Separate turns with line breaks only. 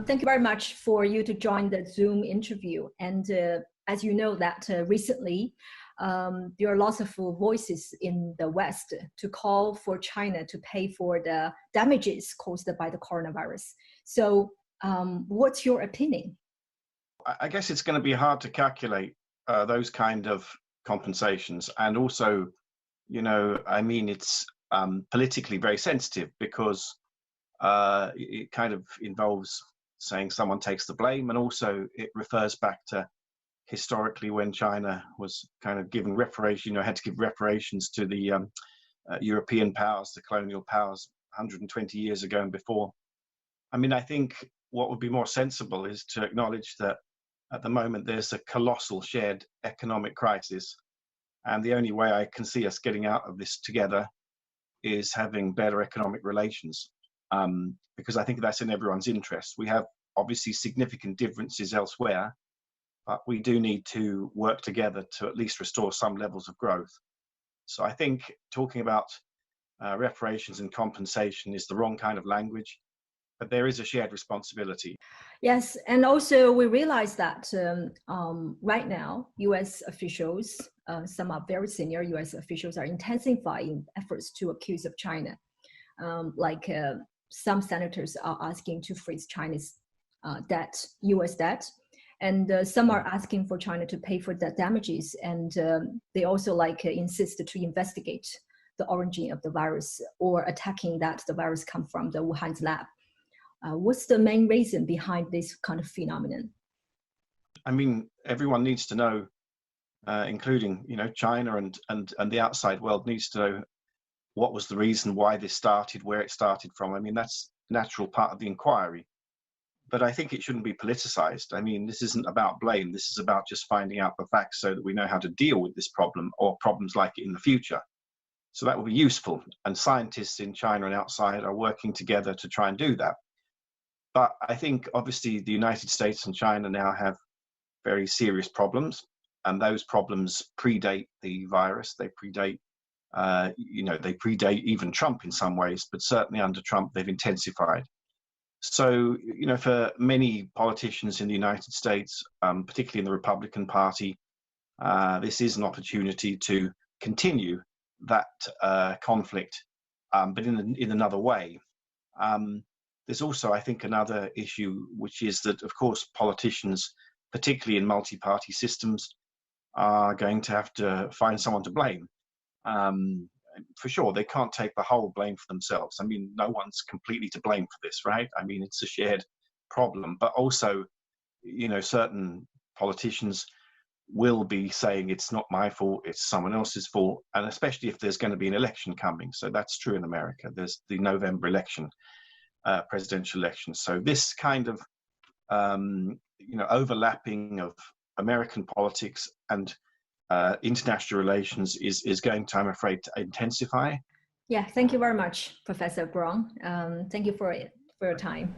Thank you very much for you to join the Zoom interview. And as you know that recently, there are lots of voices in the West to call for China to pay for the damages caused by the coronavirus. So what's your opinion?
I guess it's going to be hard to calculate those kind of compensations. And also, it's politically very sensitive because it kind of involves saying someone takes the blame, and also it refers back to historically when China was kind of given reparations, had to give reparations to the European powers, the colonial powers 120 years ago and before. I mean, I think what would be more sensible is to acknowledge that at the moment there's a colossal shared economic crisis, and the only way I can see us getting out of this together is having better economic relations, because I think that's in everyone's interest. We have obviously significant differences elsewhere, but we do need to work together to at least restore some levels of growth. So I think talking about reparations and compensation is the wrong kind of language, but there is a shared responsibility.
Yes, and also we realize that right now, U.S. officials, some are very senior U.S. officials, are intensifying efforts to accuse of China. Some senators are asking to freeze China's debt, U.S. debt, and some are asking for China to pay for the damages, and they also insist to investigate the origin of the virus or attacking that the virus come from the Wuhan's lab. What's the main reason behind this kind of phenomenon?
I mean, everyone needs to know, including China and the outside world needs to know what was the reason, why this started, where it started from. I mean, that's a natural part of the inquiry. But I think it shouldn't be politicized. I mean, this isn't about blame. This is about just finding out the facts so that we know how to deal with this problem or problems like it in the future. So that will be useful. And scientists in China and outside are working together to try and do that. But I think obviously the United States and China now have very serious problems, and those problems predate the virus. They predate, they predate even Trump in some ways, but certainly under Trump they've intensified. So, for many politicians in the United States, particularly in the Republican Party, this is an opportunity to continue that conflict, but in another way. There's also, I think, another issue, which is that, of course, politicians, particularly in multi-party systems, are going to have to find someone to blame. For sure, they can't take the whole blame for themselves. I mean, no one's completely to blame for this, right? I mean, it's a shared problem. But also, certain politicians will be saying it's not my fault, it's someone else's fault, and especially if there's going to be an election coming. So that's true in America. There's the November election. Presidential elections. So this kind of, overlapping of American politics and international relations is going to, I'm afraid, to intensify.
Yeah, thank you very much, Professor Braun. Thank you for your time.